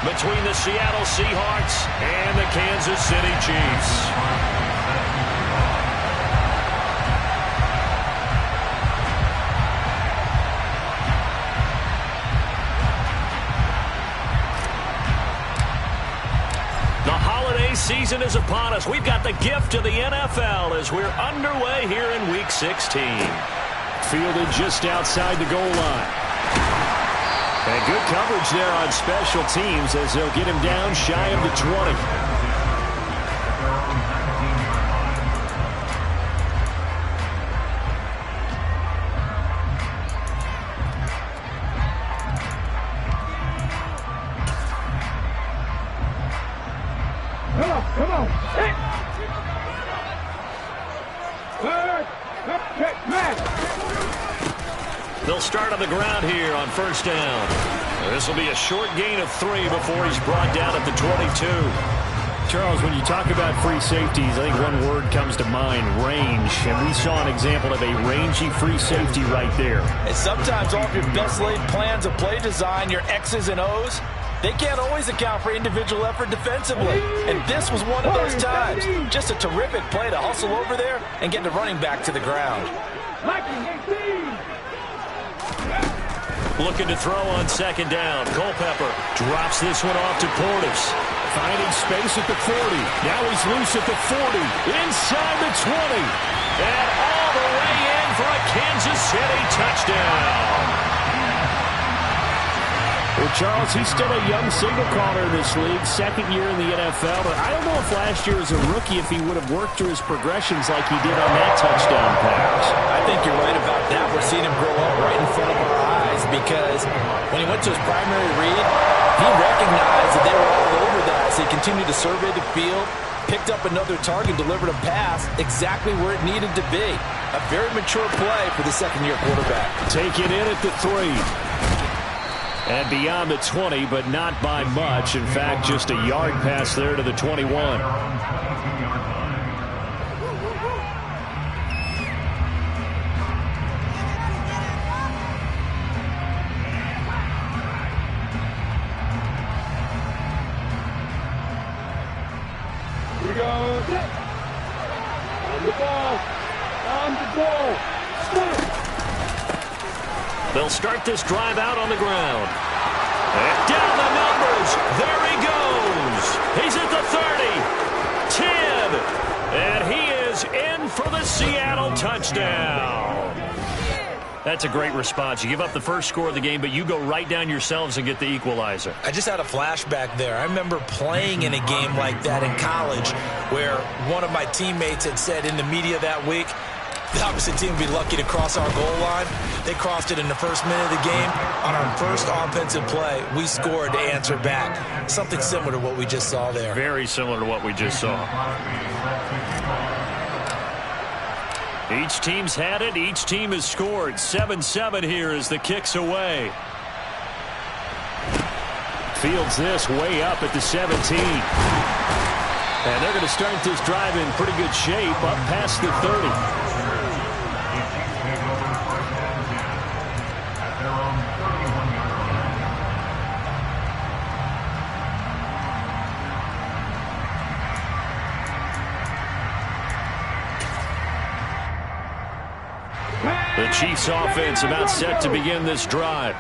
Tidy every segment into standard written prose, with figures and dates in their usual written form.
between the Seattle Seahawks and the Kansas City Chiefs. The holiday season is upon us. We've got the gift of the NFL as we're underway here in Week 16. Fielded just outside the goal line. And good coverage there on special teams as they'll get him down shy of the 20. Come on. They'll start on the ground here on first down. This will be a short gain of 3 before he's brought down at the 22. Charles, when you talk about free safeties, I think one word comes to mind, range. And we saw an example of a rangy free safety right there. And sometimes off your best laid plans of play design, your X's and O's, they can't always account for individual effort defensively. And this was one of those times. Just a terrific play to hustle over there and get the running back to the ground. Looking to throw on second down. Culpepper drops this one off to Portis. Finding space at the 40. Now he's loose at the 40. Inside the 20. And all the way in for a Kansas City touchdown. Well, Charles, he's still a young single caller in this league, second year in the NFL. But I don't know if last year as a rookie, if he would have worked through his progressions like he did on that touchdown pass. I think you're right about that. We're seeing him grow up right in front of our eyes because when he went to his primary read, he recognized that they were all over that. So he continued to survey the field, picked up another target, delivered a pass exactly where it needed to be. A very mature play for the second-year quarterback. Take it in at the 3. And beyond the 20, but not by much. In fact, just a yard pass there to the 21. Here we go. On the ball. On the ball. Stop. They'll start this drive out on the ground. And down the numbers. There he goes. He's at the 30. 10. And he is in for the Seattle touchdown. That's a great response. You give up the first score of the game, but you go right down yourselves and get the equalizer. I just had a flashback there. I remember playing in a game like that in college where one of my teammates had said in the media that week, the opposite team would be lucky to cross our goal line. They crossed it in the first minute of the game. On our first offensive play, we scored to answer back. Something similar to what we just saw there. Very similar to what we just saw. Each team's had it. Each team has scored. 7-7 here as the kick's away. Fields this way up at the 17. And they're going to start this drive in pretty good shape up past the 30. The Chiefs offense about set to begin this drive.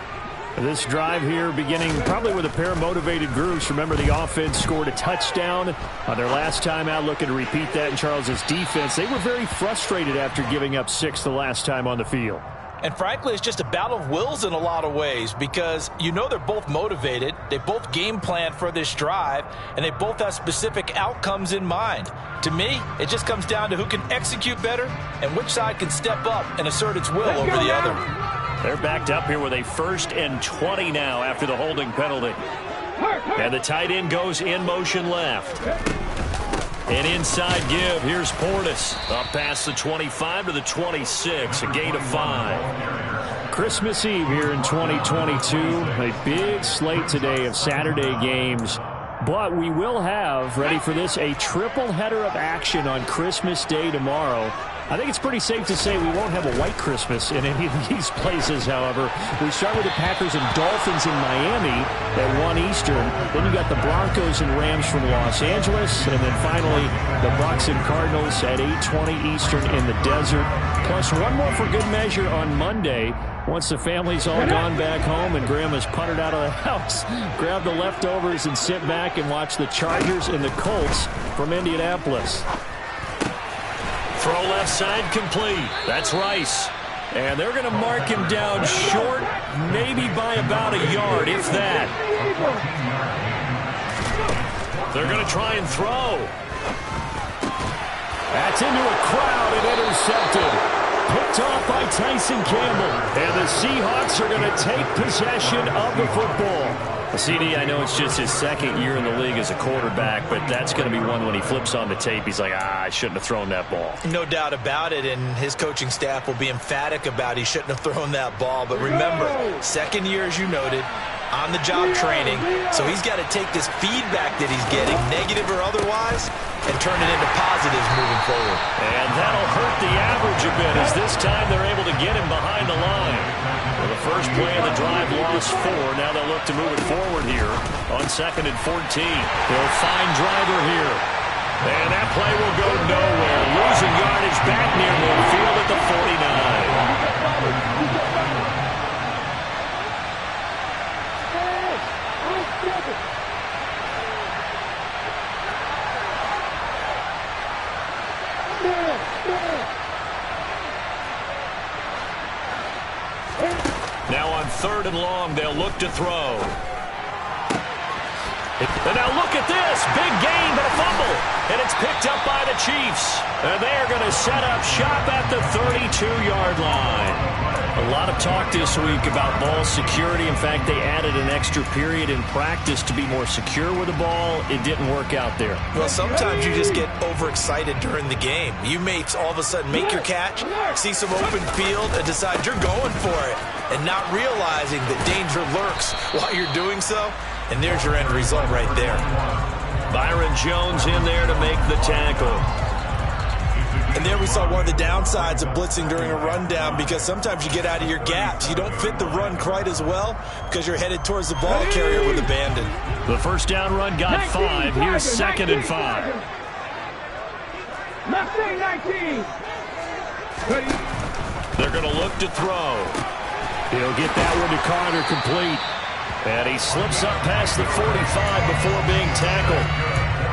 This drive here beginning probably with a pair of motivated groups. Remember, the offense scored a touchdown on their last time out. Looking to repeat that in Charles's defense. They were very frustrated after giving up 6 the last time on the field. And frankly, it's just a battle of wills in a lot of ways because you know they're both motivated. They both game plan for this drive, and they both have specific outcomes in mind. To me, it just comes down to who can execute better and which side can step up and assert its will over the other. They're backed up here with a 1st and 20 now after the holding penalty. And the tight end goes in motion left. An inside give. Here's Portis. Up past the 25 to the 26. A gain of 5. Christmas Eve here in 2022. A big slate today of Saturday games. But we will have, ready for this, a triple header of action on Christmas Day tomorrow. I think it's pretty safe to say we won't have a white Christmas in any of these places, however. We start with the Packers and Dolphins in Miami at 1 Eastern. Then you got the Broncos and Rams from Los Angeles. And then finally, the Bucs and Cardinals at 8:20 Eastern in the desert. Plus one more for good measure on Monday. Once the family's all gone back home and Grandma's puttered out of the house, grab the leftovers and sit back and watch the Chargers and the Colts from Indianapolis. Throw left side complete. That's Rice. And they're going to mark him down short, maybe by about a yard, if that. They're going to try and throw. That's into a crowd and intercepted. Picked off by Tyson Campbell. And the Seahawks are going to take possession of the football. CD, I know it's just his second year in the league as a quarterback, but that's going to be one when he flips on the tape. He's like, I shouldn't have thrown that ball. No doubt about it, and his coaching staff will be emphatic about he shouldn't have thrown that ball. But remember, second year, as you noted, on-the-job training, so he's got to take this feedback that he's getting, negative or otherwise, and turn it into positives moving forward. And that'll hurt the average a bit, as this time they're able to get him behind the line. Well, the first play of the drive lost 4. Now they'll look to move it forward here on 2nd and 14. They'll find Driver here. And that play will go nowhere. Losing yardage back near midfield at the 49. Now on 3rd and long, they'll look to throw. And now look at this. Big gain, but a fumble. And it's picked up by the Chiefs. And they're going to set up shop at the 32-yard line. A lot of talk this week about ball security. In fact, they added an extra period in practice to be more secure with the ball. It didn't work out there. Well, sometimes you just get overexcited during the game. You may all of a sudden make your catch, see some open field, and decide you're going for it, and not realizing that danger lurks while you're doing so. And there's your end result right there. Byron Jones in there to make the tackle. And there we saw one of the downsides of blitzing during a rundown, because sometimes you get out of your gaps. You don't fit the run quite as well because you're headed towards the ball carrier with abandon. The first down run got 5. Here's 2nd and 5. Left side 19. They're going to look to throw. He'll get that one to Carter complete. And he slips up past the 45 before being tackled.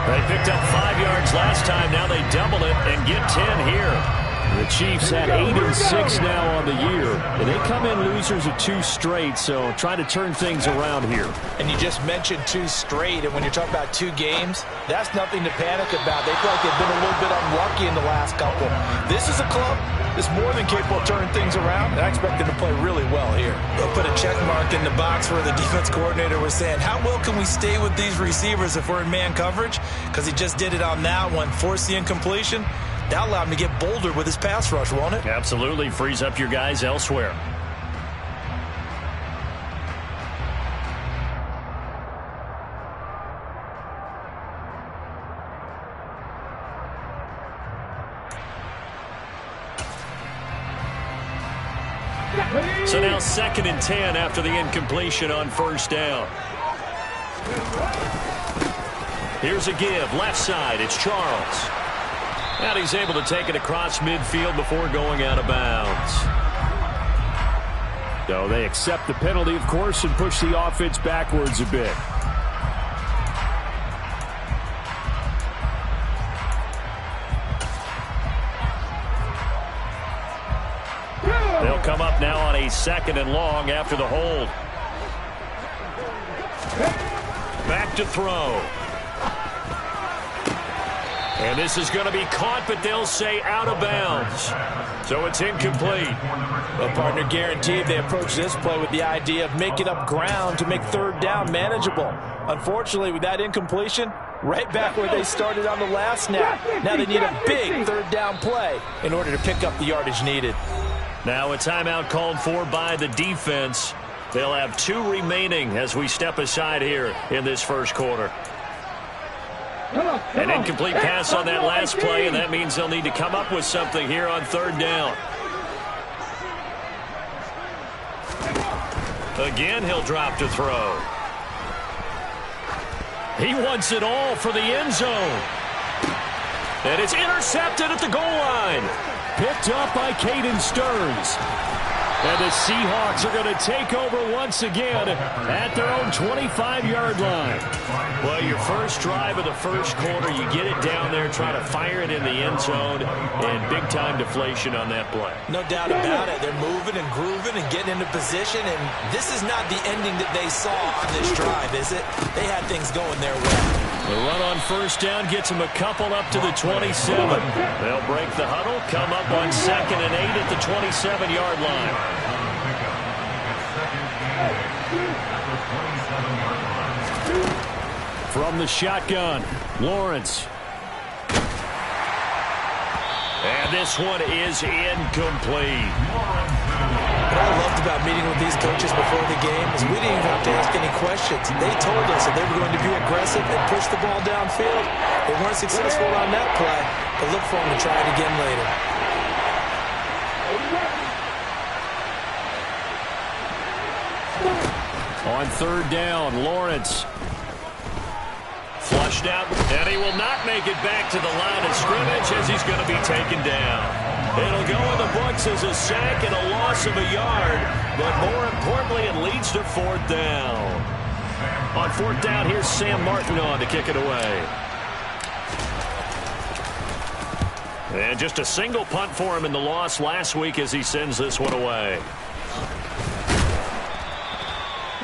They picked up 5 yards last time. Now they double it and get 10 here. The Chiefs at 8-6 now on the year. And they come in losers of 2 straight, so trying to turn things around here. And you just mentioned 2 straight, and when you're talking about 2 games, that's nothing to panic about. They feel like they've been a little bit unlucky in the last couple. This is a club that's more than capable of turning things around, and I expect them to play really well here. They'll put a check mark in the box where the defense coordinator was saying, how well can we stay with these receivers if we're in man coverage? Because he just did it on that one, forced the incompletion. That'll allow him to get bolder with his pass rush, won't it? Absolutely. Frees up your guys elsewhere. So now 2nd and 10 after the incompletion on first down. Here's a give. Left side. It's Charles. And he's able to take it across midfield before going out of bounds. So they accept the penalty, of course, and push the offense backwards a bit. They'll come up now on a 2nd and long after the hold. Back to throw. And this is going to be caught, but they'll say out of bounds. So it's incomplete. Well, partner, guaranteed they approach this play with the idea of making up ground to make 3rd down manageable. Unfortunately, with that incompletion, right back where they started on the last snap. Now they need a big 3rd down play in order to pick up the yardage needed. Now a timeout called for by the defense. They'll have 2 remaining as we step aside here in this first quarter. An incomplete pass on that last play, and that means they'll need to come up with something here on third down. Again, he'll drop to throw. He wants it all for the end zone. And it's intercepted at the goal line. Picked up by Caden Stearns. And the Seahawks are going to take over once again at their own 25-yard line. Well, your first drive of the first quarter, you get it down there, try to fire it in the end zone, and big-time deflation on that play. No doubt about it. They're moving and grooving and getting into position, and this is not the ending that they saw on this drive, is it? They had things going their way. The run on first down gets them a couple up to the 27. They'll break the huddle, come up on 2nd and 8 at the 27-yard line. From the shotgun, Lawrence. And this one is incomplete. What I loved about meeting with these coaches before the game is we didn't even have to ask any questions. They told us that they were going to be aggressive and push the ball downfield. They weren't successful on that play, but look for them to try it again later. On third down, Lawrence. Flushed out, and he will not make it back to the line of scrimmage as he's going to be taken down. It'll go in the books as a sack and a loss of a yard, but more importantly, it leads to fourth down. On fourth down, here's Sam Martin on to kick it away. And just a single punt for him in the loss last week as he sends this one away.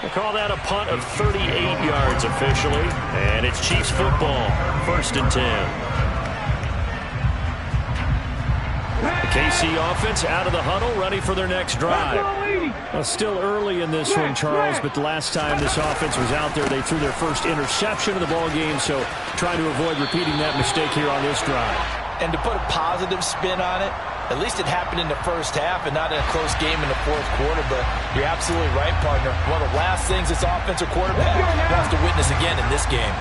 We'll call that a punt of 38 yards officially, and it's Chiefs football, 1st and 10. The KC offense out of the huddle, ready for their next drive. Well, still early in this one, Charles, but the last time this offense was out there, they threw their first interception of the ball game, so trying to avoid repeating that mistake here on this drive. And to put a positive spin on it, at least it happened in the first half and not in a close game in the fourth quarter, but you're absolutely right, partner. One of the last things this offensive quarterback wants to witness again in this game.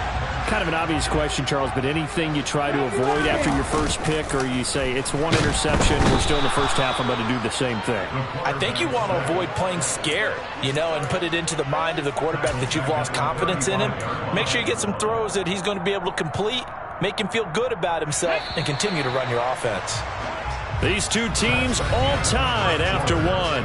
Kind of an obvious question, Charles, but anything you try to avoid after your first pick, or you say it's one interception, we're still in the first half, I'm going to do the same thing? I think you want to avoid playing scared, and put it into the mind of the quarterback that you've lost confidence in him. Make sure you get some throws that he's going to be able to complete, make him feel good about himself, and continue to run your offense. These two teams all tied after one.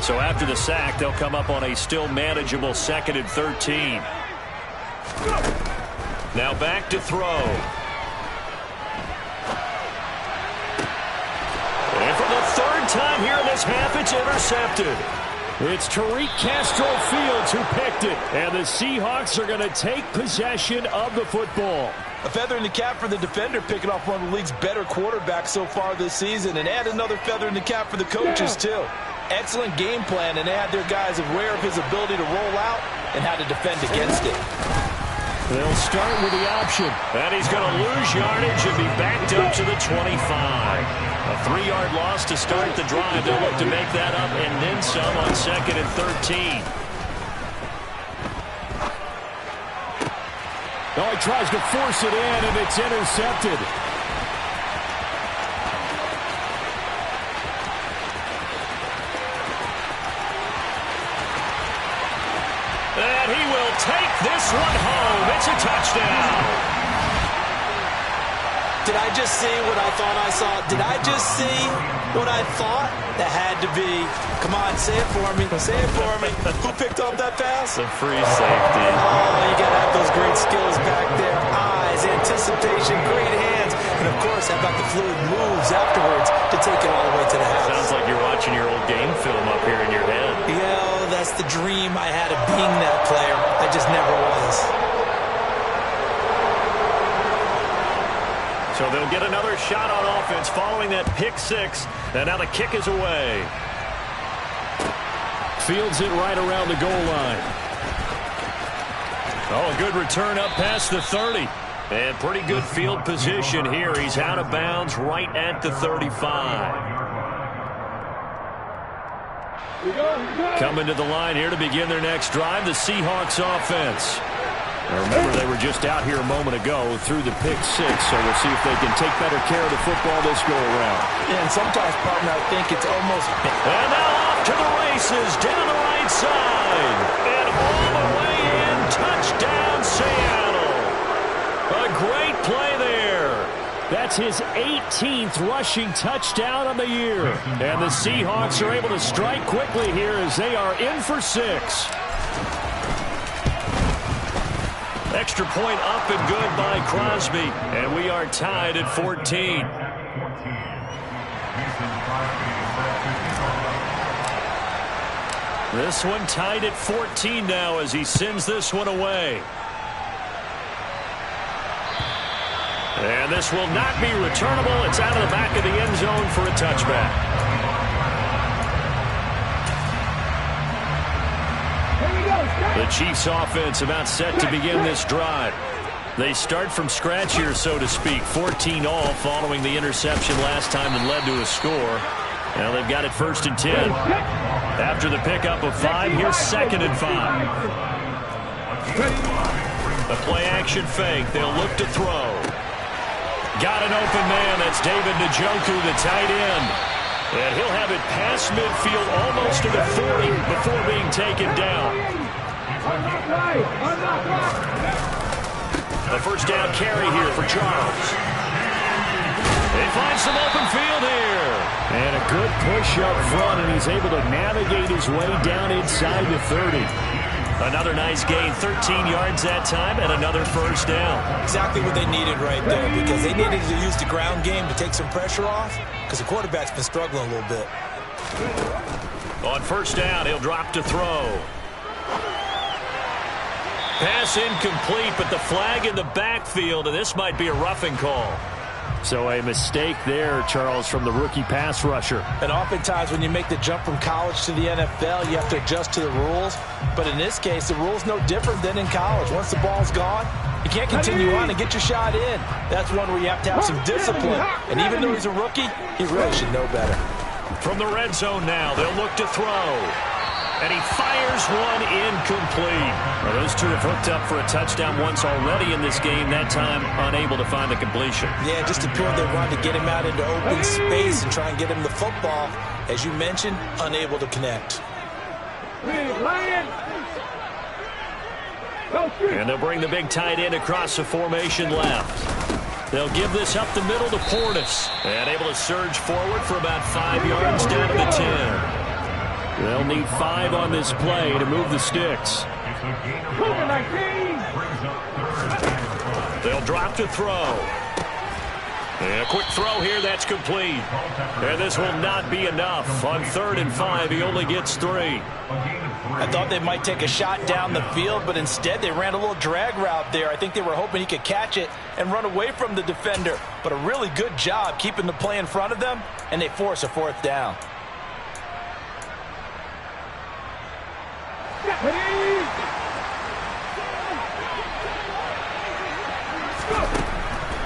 So after the sack, they'll come up on a still manageable 2nd and 13. Now back to throw. And for the 3rd time here in this half, it's intercepted. It's Tariq Castro-Fields who picked it. And the Seahawks are going to take possession of the football. A feather in the cap for the defender, picking off one of the league's better quarterbacks so far this season. And add another feather in the cap for the coaches, too. Excellent game plan, and they had their guys aware of his ability to roll out and how to defend against it. They'll start with the option. And he's going to lose yardage and be backed up to the 25. A 3-yard loss to start the drive. They'll look to make that up and then some on 2nd and 13. Oh, he tries to force it in, and it's intercepted. And he will take this one home. It's a touchdown. Did I just see what I thought I saw? Did I just see what I thought? That had to be. Come on, say it for me. Say it for me. Who picked up that pass? The free safety. Oh, you got to have those great skills back there. Eyes, anticipation, great hands. And, of course, how about the fluid moves afterwards to take it all the way to the house? Sounds like you're watching your old game film up here in your head. Yeah, that's the dream I had of being that player. I just never was. So they'll get another shot on offense following that pick six. And now the kick is away. Fields it right around the goal line. Oh, a good return up past the 30. And pretty good field position here. He's out of bounds right at the 35. Coming to the line here to begin their next drive, the Seahawks offense. Now remember, they were just out here a moment ago through the pick six, so we'll see if they can take better care of the football this go-around. Yeah, and sometimes, partner, I think it's almost... And now off to the races, down the right side. And all the way in, touchdown Seattle. A great play there. That's his 18th rushing touchdown on the year. And the Seahawks are able to strike quickly here as they are in for 6. Extra point up and good by Crosby. And we are tied at 14. This one tied at 14 now as he sends this one away. And this will not be returnable. It's out of the back of the end zone for a touchback. The Chiefs offense about set to begin this drive. They start from scratch here, so to speak. 14 all following the interception last time that led to a score. Now they've got it 1st and 10. After the pickup of 5, here's 2nd and 5. A play action fake. They'll look to throw. Got an open man. That's David Njoku, the tight end. And he'll have it past midfield almost to the 40 before being taken down. A first down carry here for Charles. They find some open field here. And a good push up front, and he's able to navigate his way down inside the 30. Another nice gain, 13 yards that time, and another first down. Exactly what they needed right there, because they needed to use the ground game to take some pressure off, because the quarterback's been struggling a little bit. On first down, he'll drop to throw. Pass incomplete, but the flag in the backfield, and this might be a roughing call. So a mistake there, Charles, from the rookie pass rusher. And oftentimes when you make the jump from college to the NFL, you have to adjust to the rules. But in this case, the rule's no different than in college. Once the ball's gone, you can't continue on and get your shot in. That's one where you have to have some discipline. And even though he's a rookie, he really should know better. From the red zone now, they'll look to throw. And he fires one incomplete. Well, those two have hooked up for a touchdown once already in this game, that time unable to find the completion. Yeah, just appeared they wanted to get him out into open space and try and get him the football. As you mentioned, unable to connect. And they'll bring the big tight end across the formation left. They'll give this up the middle to Portis. And able to surge forward for about 5 yards down to the 10. They'll need 5 on this play to move the sticks. They'll drop to throw. And a quick throw here, that's complete. And this will not be enough. On 3rd and 5, he only gets 3. I thought they might take a shot down the field, but instead they ran a little drag route there. I think they were hoping he could catch it and run away from the defender. But a really good job keeping the play in front of them, and they force a 4th down.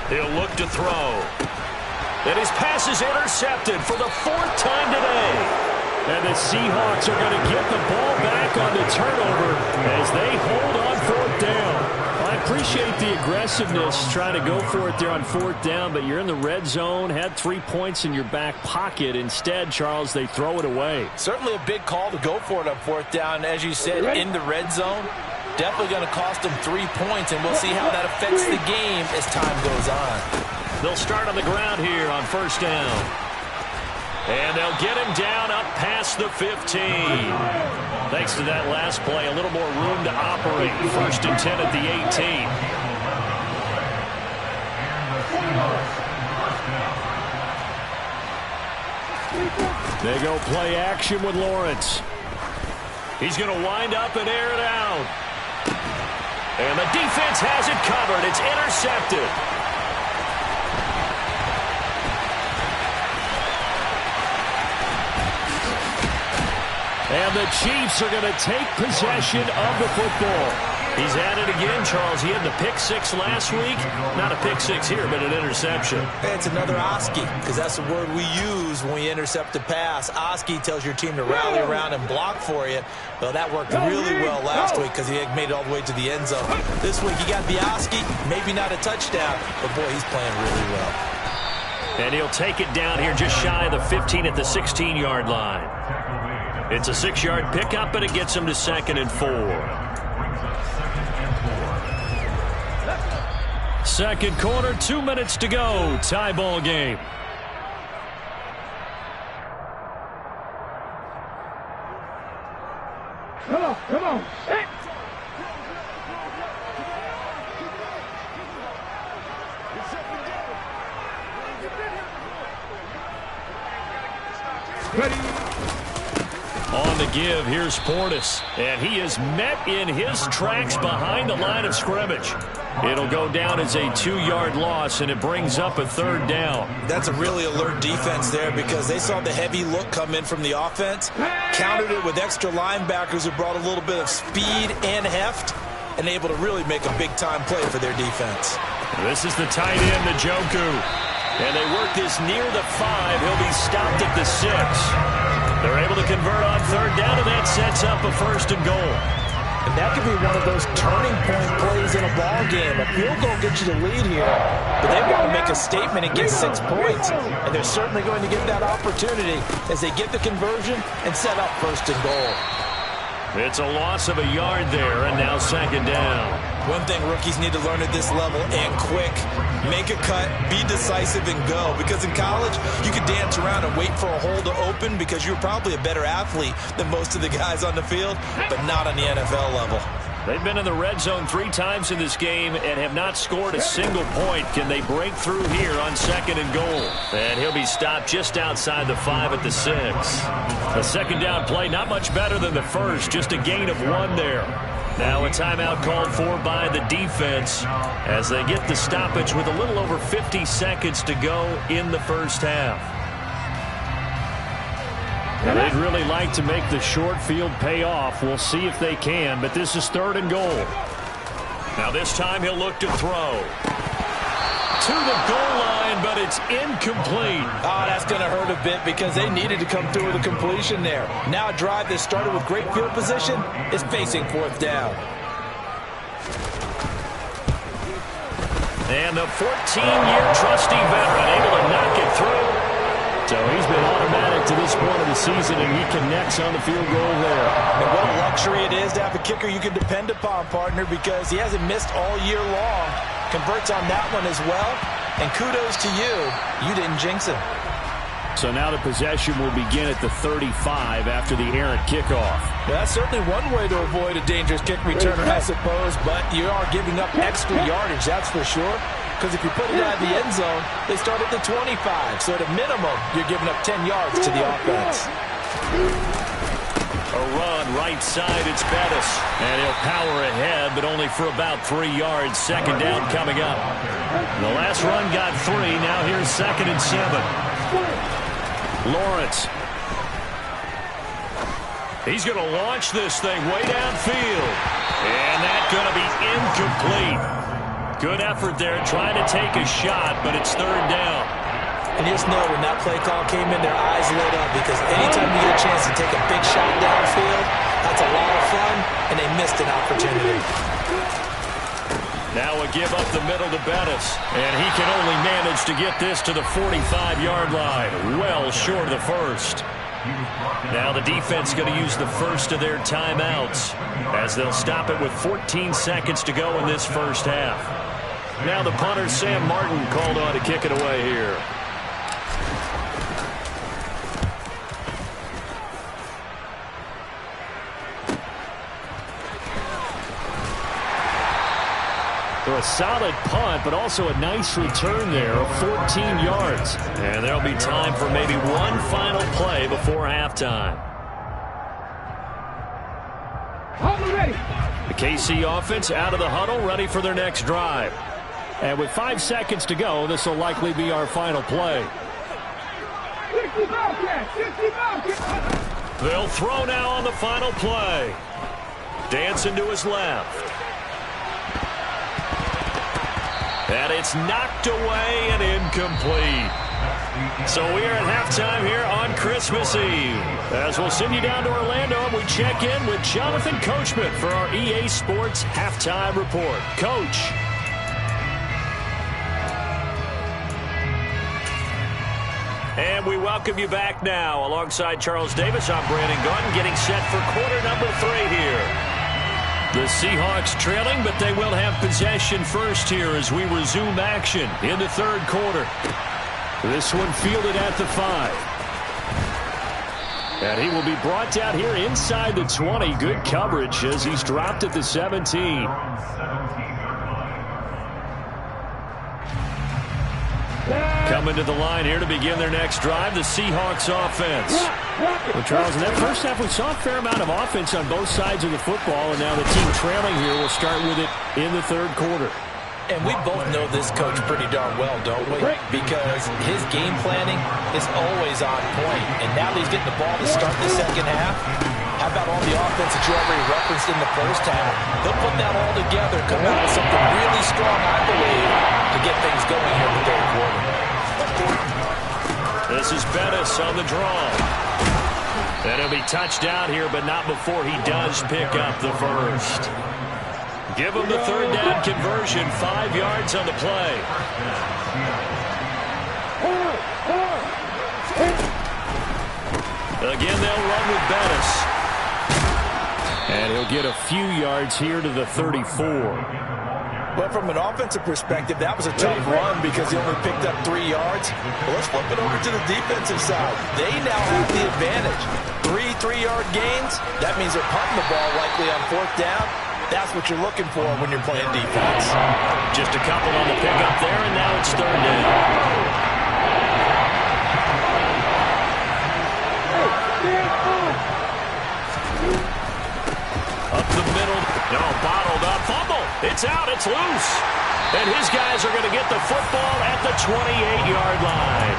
He'll look to throw. And his pass is intercepted for the 4th time today. And the Seahawks are going to get the ball back on the turnover as they hold on 4th down. I appreciate the aggressiveness trying to go for it there on 4th down, but you're in the red zone, had 3 points in your back pocket. Instead, Charles, they throw it away. Certainly a big call to go for it on 4th down. As you said, in the red zone, definitely going to cost them 3 points, and we'll see how that affects the game as time goes on. They'll start on the ground here on 1st down. And they'll get him down up past the 15. Thanks to that last play, a little more room to operate. 1st and 10 at the 18. They go play action with Lawrence. He's going to wind up and air it out. And the defense has it covered. It's intercepted. And the Chiefs are going to take possession of the football. He's at it again, Charles. He had the pick six last week. Not a pick six here, but an interception. It's another Oski, because that's the word we use when we intercept a pass. Oski tells your team to rally around and block for you. Well, that worked really well last week because he had made it all the way to the end zone. This week he got the Oski, maybe not a touchdown, but boy, he's playing really well. And he'll take it down here just shy of the 15 at the 16-yard line. It's a 6-yard pickup, and it gets him to 2nd and 4. Second quarter, 2 minutes to go. Tie ball game. Come on. Hey. Ready. On the give, here's Portis. And he is met in his tracks behind the line of scrimmage. It'll go down as a 2-yard loss, and it brings up a 3rd down. That's a really alert defense there because they saw the heavy look come in from the offense, countered it with extra linebackers who brought a little bit of speed and heft, and able to really make a big-time play for their defense. This is the tight end, Njoku. And they work this near the 5. He'll be stopped at the 6. They're able to convert on 3rd down, and that sets up a 1st and goal. And that could be one of those turning point plays in a ball game. A field goal gets you the lead here, but they want to make a statement and get 6 points. And they're certainly going to get that opportunity as they get the conversion and set up 1st and goal. It's a loss of a yard there, and now 2nd down. One thing rookies need to learn at this level, and quick, make a cut, be decisive, and go. Because in college, you can dance around and wait for a hole to open because you're probably a better athlete than most of the guys on the field, but not on the NFL level. They've been in the red zone 3 times in this game and have not scored a single point. Can they break through here on 2nd and goal? And he'll be stopped just outside the 5 at the 6. The 2nd down play, not much better than the first, just a gain of 1 there. Now a timeout called for by the defense as they get the stoppage with a little over 50 seconds to go in the first half. Now they'd really like to make the short field pay off. We'll see if they can, but this is 3rd and goal. Now this time he'll look to throw. To the goal line, but it's incomplete. Oh, that's going to hurt a bit because they needed to come through with a completion there. Now a drive that started with great field position is facing 4th down. And the 14-year trusty veteran able to knock it through. So he's been automatic to this point of the season, and he connects on the field goal there. And what a luxury it is to have a kicker you can depend upon, partner, because he hasn't missed all year long. Converts on that one as well. And kudos to you. You didn't jinx him. So now the possession will begin at the 35 after the errant kickoff. Well, that's certainly one way to avoid a dangerous kick returner, I suppose, but you are giving up extra yardage, that's for sure. Because if you put it out of the end zone, they start at the 25. So at a minimum, you're giving up 10 yards to the offense. A run right side, it's Bettis. And he'll power ahead, but only for about 3 yards. 2nd down coming up. The last run got 3. Now here's 2nd and 7. Lawrence. He's going to launch this thing way downfield. And that's going to be incomplete. Good effort there, trying to take a shot, but it's 3rd down. And just know when that play call came in, their eyes lit up because anytime you get a chance to take a big shot downfield, that's a lot of fun, and they missed an opportunity. Now a give up the middle to Bettis, and he can only manage to get this to the 45-yard line, well short of the 1st. Now the defense going to use the first of their timeouts as they'll stop it with 14 seconds to go in this first half. Now the punter, Sam Martin, called on to kick it away here. So a solid punt, but also a nice return there of 14 yards. And there'll be time for maybe one final play before halftime. The KC offense out of the huddle, ready for their next drive. And with 5 seconds to go, this will likely be our final play. They'll throw now on the final play. Dancing to his left. And it's knocked away and incomplete. So we are at halftime here on Christmas Eve. As we'll send you down to Orlando, and we check in with Jonathan Coachman for our EA Sports Halftime Report. Coach. And we welcome you back now. Alongside Charles Davis, I'm Brandon Gaudin, getting set for quarter number 3 here. The Seahawks trailing, but they will have possession first here as we resume action in the third quarter. This one fielded at the 5. And he will be brought down here inside the 20. Good coverage as he's dropped at the 17. Coming to the line here to begin their next drive, the Seahawks offense. Well, Charles, in that first half, we saw a fair amount of offense on both sides of the football, and now the team trailing here will start with it in the third quarter. And we both know this coach pretty darn well, don't we? Because his game planning is always on point. And now that he's getting the ball to start the second half, how about all the offense that you already referenced in the first half? They'll put that all together, come out with something really strong, I believe, to get things going here in the third quarter. This is Bettis on the draw. And he'll be touched out here, but not before he does pick up the first. Give him the third down conversion, 5 yards on the play. Again, they'll run with Bettis. And he'll get a few yards here to the 34. But from an offensive perspective, that was a tough run because he only picked up 3 yards. Well, let's flip it over to the defensive side. They now have the advantage. 3 3-yard gains. That means they're punting the ball likely on 4th down. That's what you're looking for when you're playing defense. Just a couple on the pickup there, and now it's 3rd down. Up the middle. No, bottled up. Fumble. It's out. It's loose. And his guys are going to get the football at the 28-yard line.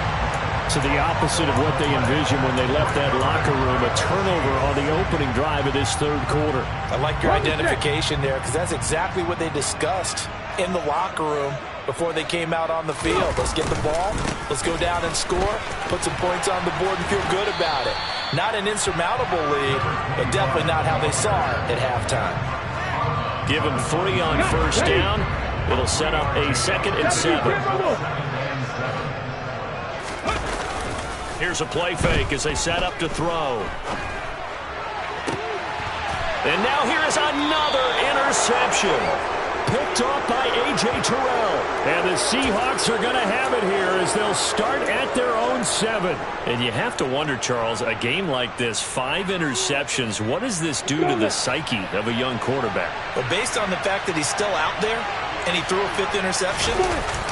So the opposite of what they envisioned when they left that locker room, a turnover on the opening drive of this third quarter. I like your identification there because that's exactly what they discussed in the locker room before they came out on the field. Let's get the ball. Let's go down and score. Put some points on the board and feel good about it. Not an insurmountable lead, but definitely not how they saw it at halftime. Give him 3 on first down. It'll set up a 2nd and 7. Here's a play fake as they set up to throw. And now here is another interception. Picked off by A.J. Terrell. And the Seahawks are going to have it here as they'll start at their own 7. And you have to wonder, Charles, a game like this, 5 interceptions, what does this do to the psyche of a young quarterback? But based on the fact that he's still out there and he threw a 5th interception,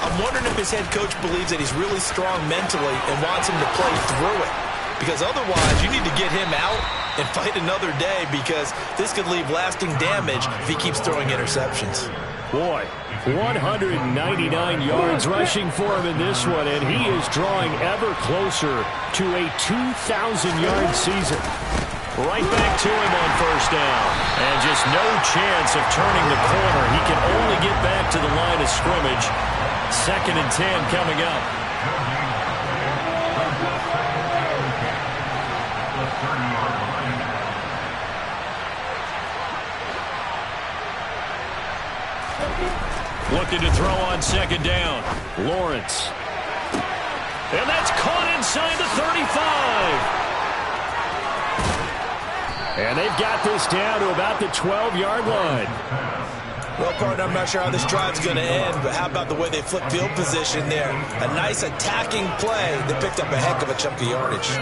I'm wondering if his head coach believes that he's really strong mentally and wants him to play through it. Because otherwise, you need to get him out and fight another day because this could leave lasting damage if he keeps throwing interceptions. Boy, 199 yards rushing for him in this one, and he is drawing ever closer to a 2,000-yard season. Right back to him on first down. And just no chance of turning the corner. He can only get back to the line of scrimmage. 2nd and 10 coming up. Looking to throw on 2nd down. Lawrence. And that's caught inside the 35. And they've got this down to about the 12-yard line. Well, partner, I'm not sure how this drive's going to end, but how about the way they flip field position there? A nice attacking play. They picked up a heck of a chunk of yardage.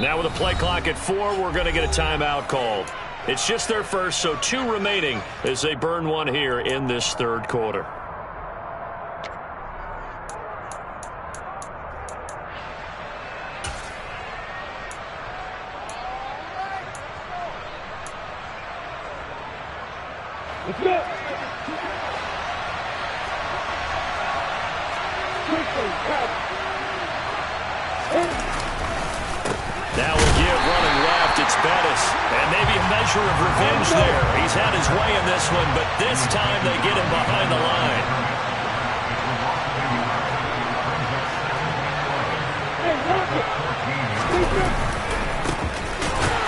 Now with a play clock at 4, we're going to get a timeout called. It's just their first, so 2 remaining as they burn one here in this third quarter. Let's go. Now we'll give running left. It's Bettis. And maybe a measure of revenge there. He's had his way in this one, but this time they get him behind the line.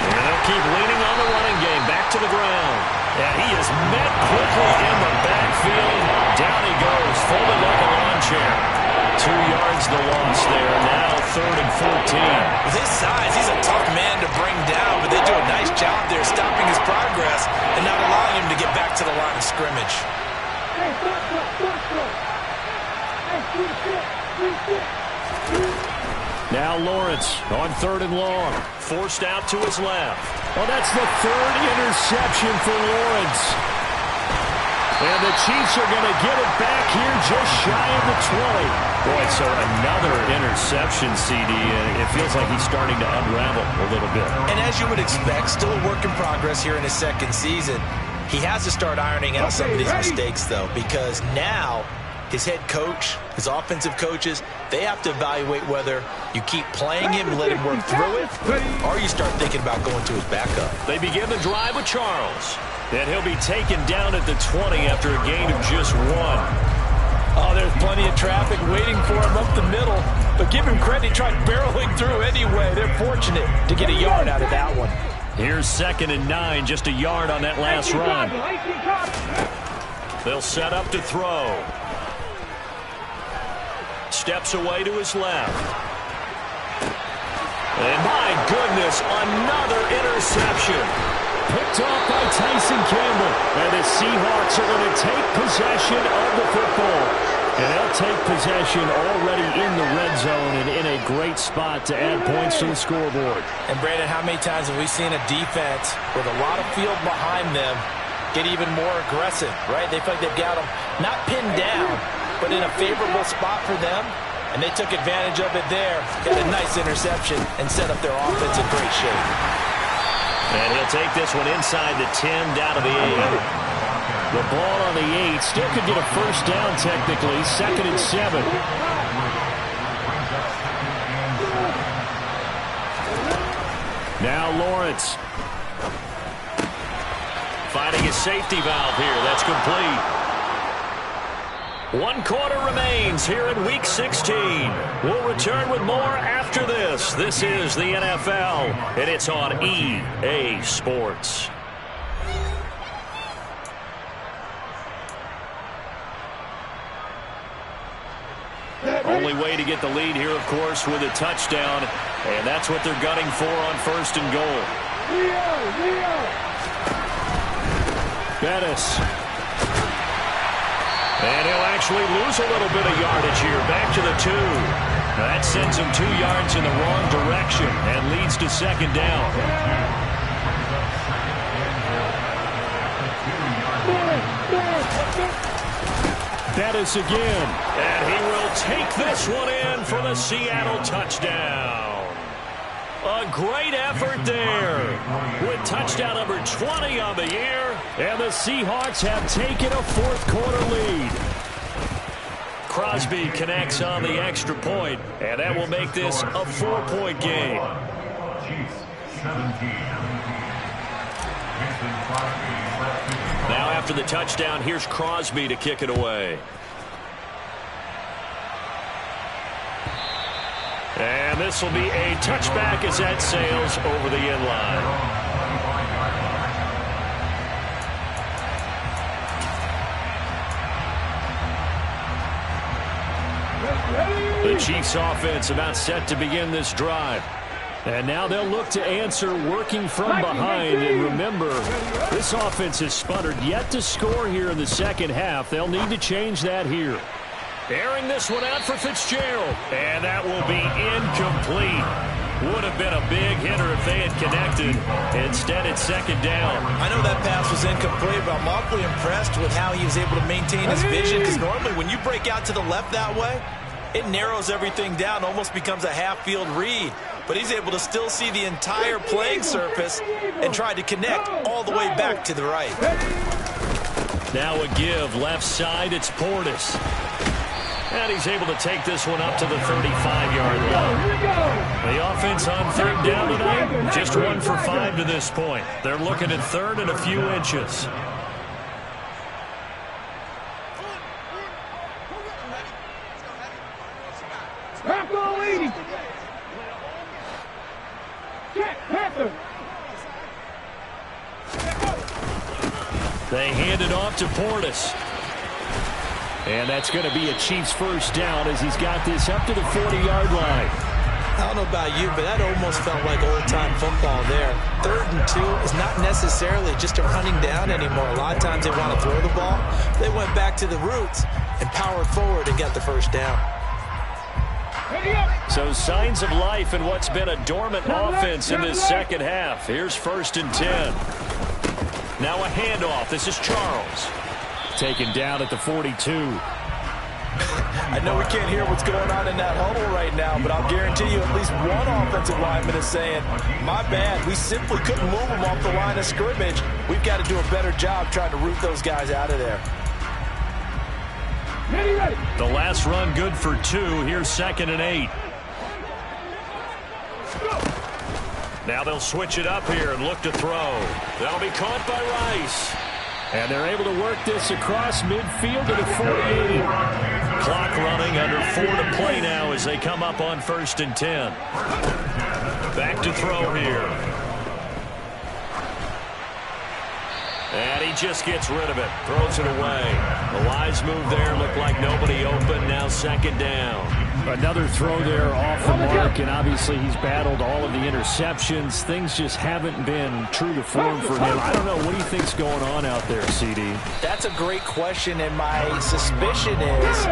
And they'll keep leaning on the running game. Back to the ground. And he is met quickly in the backfield. Down he goes, folded like a lawn chair. 2 yards the loss there. Now 3rd and 14. With his size, he's a tough man to bring down, but they do a nice job there stopping his progress and not allowing him to get back to the line of scrimmage. Now Lawrence on 3rd and long. Forced out to his left. Well, that's the 3rd interception for Lawrence. And the Chiefs are going to get it back here just shy of the 20. Boy, so another interception, CD, and it feels like he's starting to unravel a little bit. And as you would expect, still a work in progress here in his 2nd season. He has to start ironing out some of these mistakes, though, because now his head coach, his offensive coaches, they have to evaluate whether you keep playing him and let him work through it, or you start thinking about going to his backup. They begin the drive with Charles. And he'll be taken down at the 20 after a gain of just 1. Oh, there's plenty of traffic waiting for him up the middle. But give him credit, he tried barreling through anyway. They're fortunate to get a yard out of that one. Here's 2nd and 9, just a yard on that last run. They'll set up to throw. Steps away to his left. And my goodness, another interception. Picked off by Tyson Campbell. And the Seahawks are going to take possession of the football. And they'll take possession already in the red zone and in a great spot to add points to the scoreboard. And, Brandon, how many times have we seen a defense with a lot of field behind them get even more aggressive, right? They feel like they've got them not pinned down, but in a favorable spot for them. And they took advantage of it there. Got a nice interception and set up their offense in great shape. And he'll take this one inside the 10, down to the 8. The ball on the 8. Still could get a first down technically. 2nd and 7. Now Lawrence. Finding his safety valve here. That's complete. 1 quarter remains here in Week 16. We'll return with more after this. This is the NFL, and it's on EA Sports. Only way to get the lead here, of course, with a touchdown, and that's what they're gunning for on 1st and goal. Bettis. And he'll actually lose a little bit of yardage here. Back to the 2. Now that sends him 2 yards in the wrong direction and leads to 2nd down. Bettis again. And he will take this one in for the Seattle touchdown. A great effort there with touchdown number 20 on the year. And the Seahawks have taken a 4th quarter lead. Crosby connects on the extra point, and that will make this a 4-point game. Now after the touchdown, here's Crosby to kick it away. And this will be a touchback as that sails over the end line. The Chiefs offense about set to begin this drive. And now they'll look to answer working from behind. And remember, this offense has sputtered yet to score here in the 2nd half. They'll need to change that here. Airing this one out for Fitzgerald. And that will be incomplete. Would have been a big hitter if they had connected. Instead, it's 2nd down. I know that pass was incomplete, but I'm awfully impressed with how he was able to maintain his vision. Because normally when you break out to the left that way, it narrows everything down, almost becomes a half-field read. But he's able to still see the entire playing surface and try to connect all the way back to the right. Now a give left side. It's Portis. And he's able to take this one up to the 35-yard line. The offense on third down tonight, just 1 for 5 to this point. They're looking at third and a few inches. They hand it off to Portis. And that's going to be a Chiefs first down as he's got this up to the 40-yard line. I don't know about you, but that almost felt like old-time football there. 3rd and 2 is not necessarily just a running down anymore. A lot of times they want to throw the ball. They went back to the roots and powered forward and got the first down. So signs of life in what's been a dormant offense in this second half. Here's 1st and 10. Now a handoff. This is Charles. Taken down at the 42. I know we can't hear what's going on in that huddle right now, but I'll guarantee you at least one offensive lineman is saying, my bad, we simply couldn't move them off the line of scrimmage. We've got to do a better job trying to root those guys out of there. The last run good for 2. Here's 2nd and 8. Now they'll switch it up here and look to throw. That'll be caught by Rice. And they're able to work this across midfield to the 48. Clock running, under 4 to play now as they come up on 1st and 10. Back to throw here. And he just gets rid of it. Throws it away. A wise move there. Looked like nobody open. Now 2nd down. Another throw there off the mark, and obviously he's battled all of the interceptions. Things just haven't been true to form for him. I don't know. What do you think's going on out there, CD? That's a great question, and my suspicion is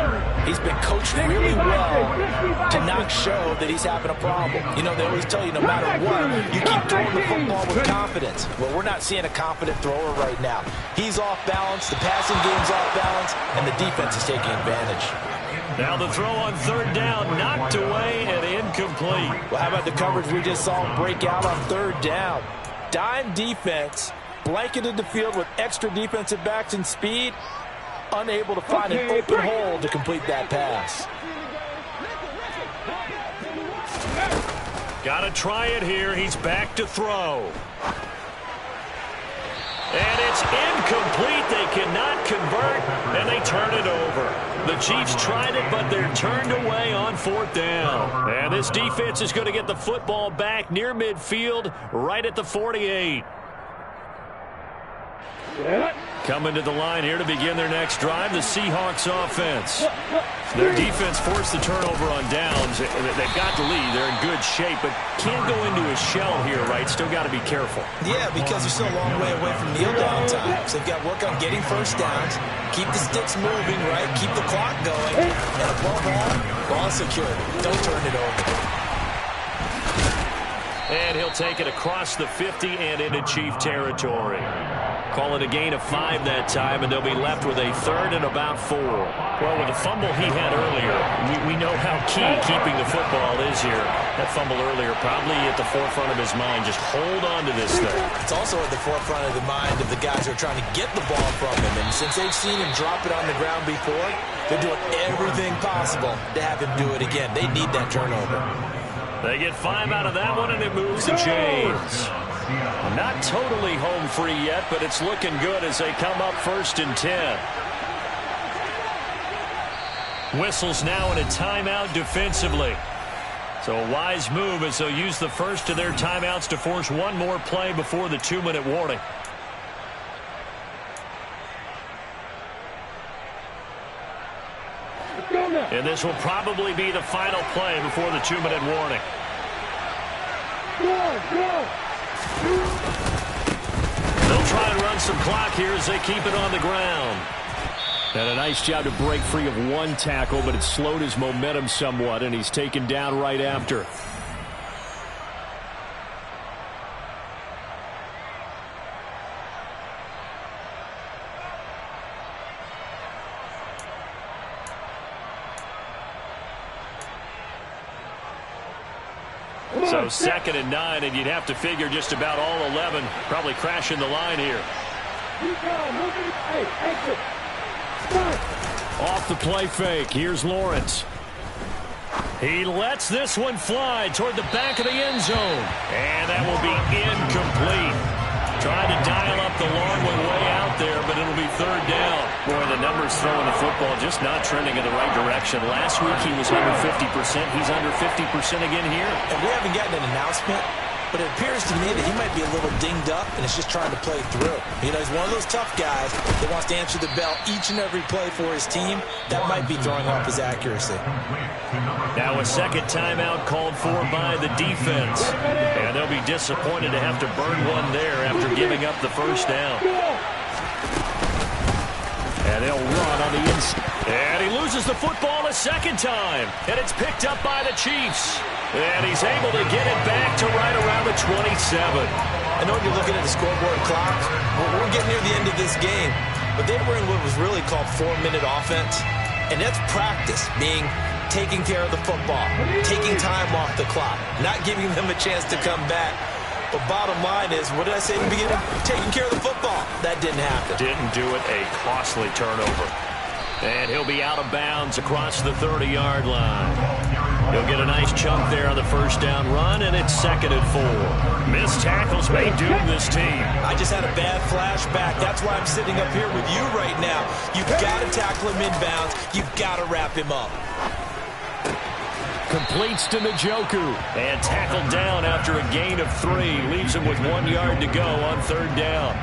he's been coached really well to not show that he's having a problem. You know, they always tell you no matter what, you keep throwing the football with confidence. Well, we're not seeing a confident thrower right now. He's off balance, the passing game's off balance, and the defense is taking advantage. Now the throw on 3rd down, knocked away and incomplete. Well, how about the coverage we just saw him break out on 3rd down? Dime defense, blanketed the field with extra defensive backs and speed, unable to find an open hole to complete that pass. Got to try it here. He's back to throw. And it's incomplete. They cannot convert, and they turn it over. The Chiefs tried it, but they're turned away on 4th down. And this defense is going to get the football back near midfield, right at the 48. Coming to the line here to begin their next drive, the Seahawks offense. Their defense forced the turnover on downs. They've got the lead. They're in good shape, but can't go into a shell here, right? Still got to be careful. Yeah, because they're still a long way away from kneel down time. So they've got to work on getting first downs, keep the sticks moving, right? Keep the clock going, and above all, ball security. Don't turn it over. And he'll take it across the 50 and into Chief territory. Call it a gain of 5 that time, and they'll be left with a 3rd and about 4. Well, with the fumble he had earlier, we know how key keeping the football is here. That fumble earlier probably at the forefront of his mind. Just hold on to this thing. It's also at the forefront of the mind of the guys who are trying to get the ball from him. And since they've seen him drop it on the ground before, they're doing everything possible to have him do it again. They need that turnover. They get 5 out of that one, and it moves to James. Not totally home free yet, but it's looking good as they come up 1st and 10. Whistles now in a timeout defensively. So a wise move as they'll use the first of their timeouts to force one more play before the 2-minute warning. And this will probably be the final play before the 2-minute warning. They'll try and run some clock here as they keep it on the ground. And a nice job to break free of one tackle, but it slowed his momentum somewhat, and he's taken down right after. So 2nd and 9, and you'd have to figure just about all 11 probably crashing the line here. Off the play fake, here's Lawrence. He lets this one fly toward the back of the end zone. And that will be incomplete. Trying to dial up the long one way out there, but it'll be third down. Boy, the numbers throwing the football just not trending in the right direction. Last week he was under 50%. He's under 50% again here. And we haven't gotten an announcement, but it appears to me that he might be a little dinged up and is just trying to play through. You know, he's one of those tough guys that wants to answer the bell each and every play for his team. That might be throwing off his accuracy. Now a second timeout called for by the defense. And they'll be disappointed to have to burn one there after giving up the first down. And they'll run on the inside. And he loses the football a second time. And it's picked up by the Chiefs. And he's able to get it back to right around the 27. I know when you're looking at the scoreboard clock, we're getting near the end of this game. But they were in what was really called 4-minute offense. And that's practice, being taking care of the football, taking time off the clock, not giving them a chance to come back. But bottom line is, what did I say in the beginning? Taking care of the football. That didn't happen. Didn't do it. A costly turnover. And he'll be out of bounds across the 30-yard line. He'll get a nice chunk there on the first down run, and it's 2nd and 4. Missed tackles may doom this team. I just had a bad flashback. That's why I'm sitting up here with you right now. You've got to tackle him inbounds. You've got to wrap him up. Completes to Njoku. And tackled down after a gain of 3. Leaves him with 1 yard to go on third down.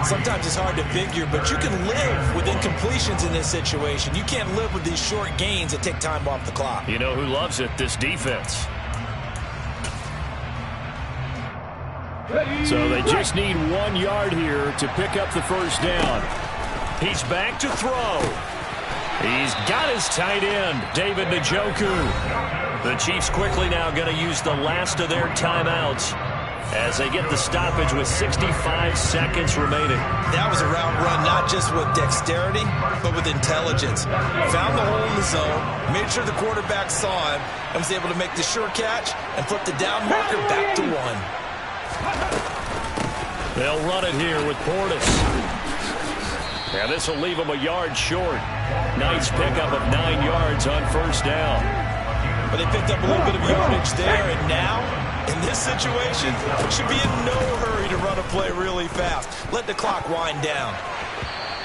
Sometimes it's hard to figure, but you can live with incompletions in this situation. You can't live with these short gains that take time off the clock. You know who loves it? This defense. So they just need 1 yard here to pick up the first down. He's back to throw. He's got his tight end, David Njoku. The Chiefs quickly now going to use the last of their timeouts as they get the stoppage with 65 seconds remaining. That was a route run, not just with dexterity, but with intelligence. Found the hole in the zone, made sure the quarterback saw him, and was able to make the sure catch and flip the down marker back to 1. They'll run it here with Portis. And this will leave him a yard short. Nice pickup of 9 yards on first down. But they picked up a little bit of yardage there, and now, in this situation, should be in no hurry to run a play really fast. Let the clock wind down.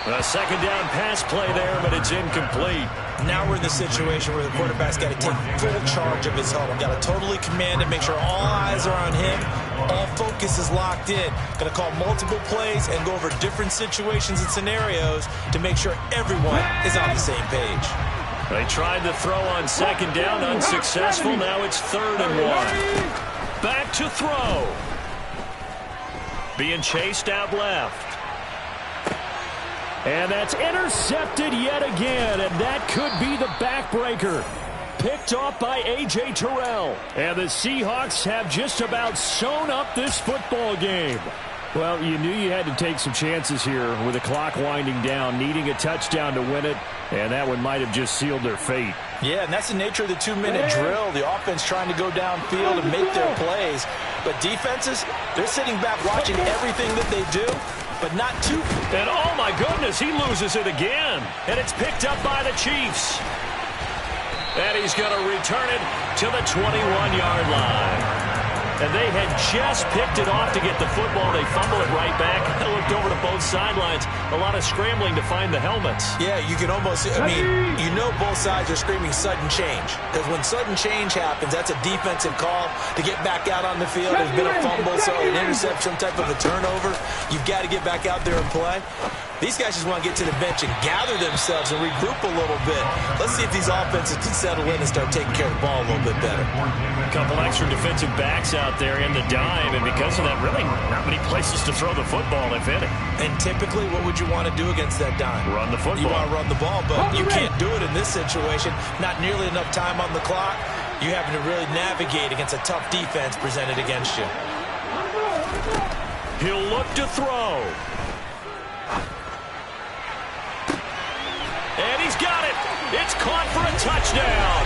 A second down pass play there, but it's incomplete. Now we're in the situation where the quarterback's got to take full charge of his huddle. Got to totally command it, make sure all eyes are on him. All focus is locked in. Going to call multiple plays and go over different situations and scenarios to make sure everyone is on the same page. They tried to throw on second down, unsuccessful. Now it's 3rd and 1. Back to throw. Being chased out left. And that's intercepted yet again, and that could be the backbreaker. Picked off by A.J. Terrell. And the Seahawks have just about sewn up this football game. Well, you knew you had to take some chances here with the clock winding down, needing a touchdown to win it, and that one might have just sealed their fate. Yeah, and that's the nature of the 2-minute drill. The offense trying to go downfield and make their plays. But defenses, they're sitting back watching everything that they do, but not too. And oh my goodness, he loses it again. And it's picked up by the Chiefs. And he's going to return it to the 21-yard line. And they had just picked it off to get the football. They fumble it right back. I looked over to both sidelines. A lot of scrambling to find the helmets. Yeah, you can almost, I mean, you know both sides are screaming sudden change. Because when sudden change happens, that's a defensive call to get back out on the field. There's been a fumble, so an interception, some type of a turnover. You've got to get back out there and play. These guys just want to get to the bench and gather themselves and regroup a little bit. Let's see if these offenses can settle in and start taking care of the ball a little bit better. A couple extra defensive backs out there in the dime, and because of that, really not many places to throw the football, if any. And typically, what would you want to do against that dime? Run the football. You want to run the ball, but you can't do it in this situation. Not nearly enough time on the clock. You having to really navigate against a tough defense presented against you. He'll look to throw. And he's got it. It's caught for a touchdown.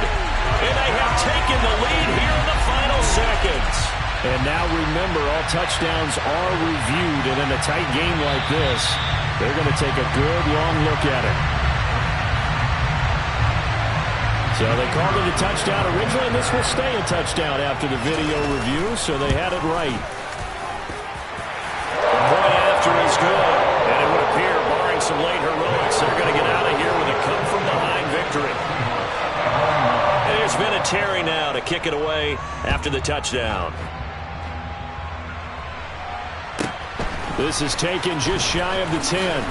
And they have taken the lead here in the final seconds. And now remember, all touchdowns are reviewed, and in a tight game like this, they're going to take a good long look at it. So they called it a touchdown originally, and this will stay a touchdown after the video review, so they had it right. Point after is good, and it would appear, barring some late heroics, they're going to get out of here with a come-from-behind victory. And there's been a Terry now to kick it away after the touchdown. This is taken just shy of the 10.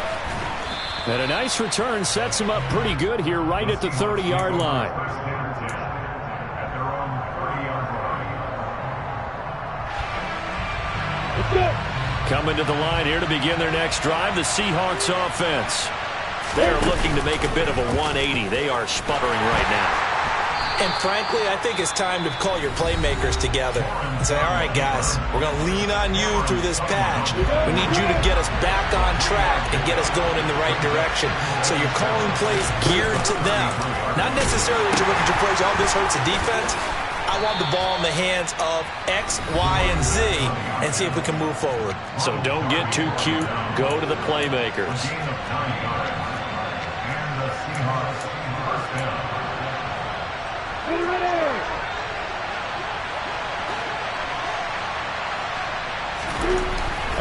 And a nice return sets him up pretty good here right at the 30-yard line. Coming to the line here to begin their next drive, the Seahawks offense. They are looking to make a bit of a 180. They are sputtering right now. And frankly, I think it's time to call your playmakers together and say, all right, guys, we're going to lean on you through this patch. We need you to get us back on track and get us going in the right direction. So you're calling plays geared to them. Not necessarily that you're looking at your plays, oh, this hurts the defense. I want the ball in the hands of X, Y, and Z and see if we can move forward. So don't get too cute. Go to the playmakers.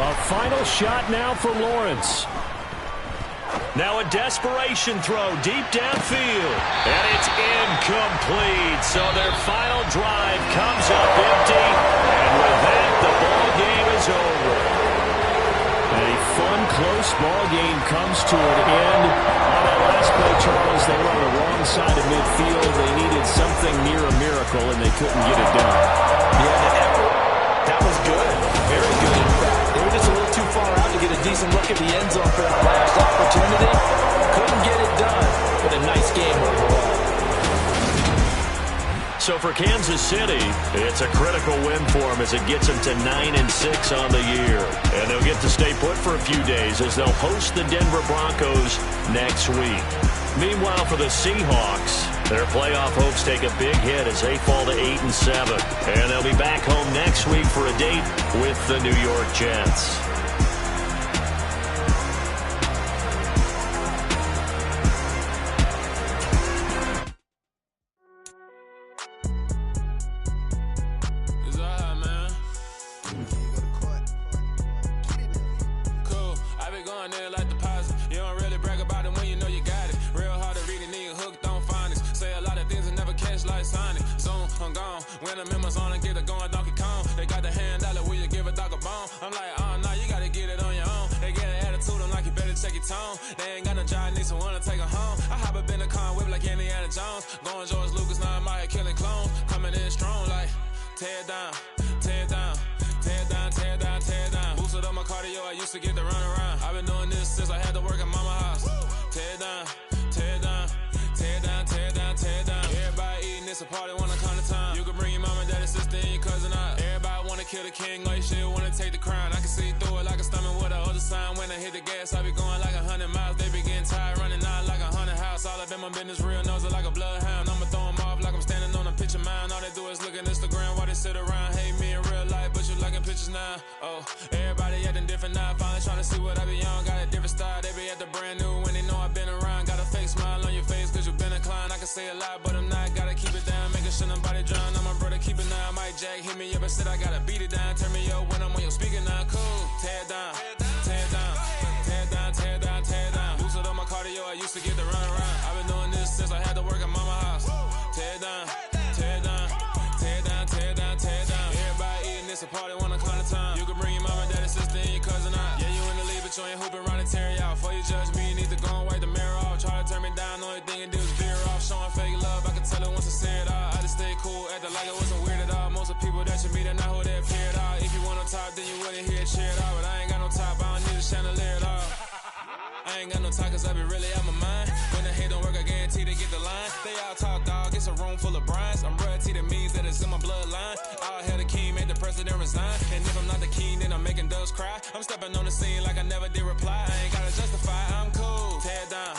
A final shot now for Lawrence. Now a desperation throw deep downfield. And it's incomplete. So their final drive comes up empty. And with that, the ball game is over. A fun, close ball game comes to an end. On that last play, Charles, they were on the wrong side of midfield. They needed something near a miracle, and they couldn't get it done. Yeah, the effort, that was good. Very good, in fact. They were just a little too far out to get a decent look at the end zone for that last opportunity. Couldn't get it done, but a nice game overall. So for Kansas City, it's a critical win for them as it gets them to 9-6 on the year. And they'll get to stay put for a few days as they'll host the Denver Broncos next week. Meanwhile, for the Seahawks, their playoff hopes take a big hit as they fall to 8-7. And they'll be back home next week for a date with the New York Jets. They ain't got no job, need someone to take her home. I hop up in the car, whip like Indiana Jones. Going George Lucas, now I'm out killing clones. Coming in strong like, tear down, tear down, tear down, tear down, tear down. Boosted up my cardio, I used to get to run around. I've been doing this since I had to work at mama house. Tear down, tear down, tear down, tear down, tear down. Everybody eating, it's a party, wanna come to time. You can bring your mama, daddy, sister, and your cousin out. Everybody wanna kill the king, like shit, wanna take the crown. I can see through it like a stomach with a other sign. When I hit the gas, I be going like 100 miles. They be getting tired, running out like 100 house. All up in my business, real nose like a bloodhound. I'ma throw them off like I'm standing on a picture mound. All they do is look at Instagram while they sit around. Hate me in real life, but you liking pictures now. Oh, everybody acting different now. Finally trying to see what I be on. Got a different style, they be at the brand new when they know I've been around. Got a fake smile on your face cause you been inclined. I can say a lot, but I'm not. Gotta keep it down, making sure nobody drown. I'm my brother, keep it now. Mike Jack hit me up and said I gotta beat it down. Turn me up when I'm on your speaker now. Cool, tear down, tear down, tear down, tear down, tear down. Boosted up my cardio, I used to get to run around. I've been doing this since I had to work at mama house. Tear down, tear down, tear down, tear down, tear down. Everybody eating, it's a party, wanna come to time. You can bring your mama, daddy, sister, and your cousin out. Yeah, you in the lead, but you ain't hooping around and tear you out. Before you judge me, you need to go and wipe the mirror off. Try to turn me down, only thing you do is veer off. Showing fake love, I can tell it once I say it all. I just stay cool, acting like it wasn't weird at all. Most of the people that you meet are not who they appear at all. If you want on top, then you wouldn't hear it cheer it all. But I ain't got no top, I don't need a chandelier at all. I ain't got no talk cause I be really out my mind. When the hate don't work, I guarantee they get the line. They all talk, dog, it's a room full of Bryans. I'm royalty, that means that it's in my bloodline. All hell the king, made the president resign. And if I'm not the king, then I'm making doves cry. I'm stepping on the scene like I never did reply. I ain't gotta justify, I'm cool. Tear down,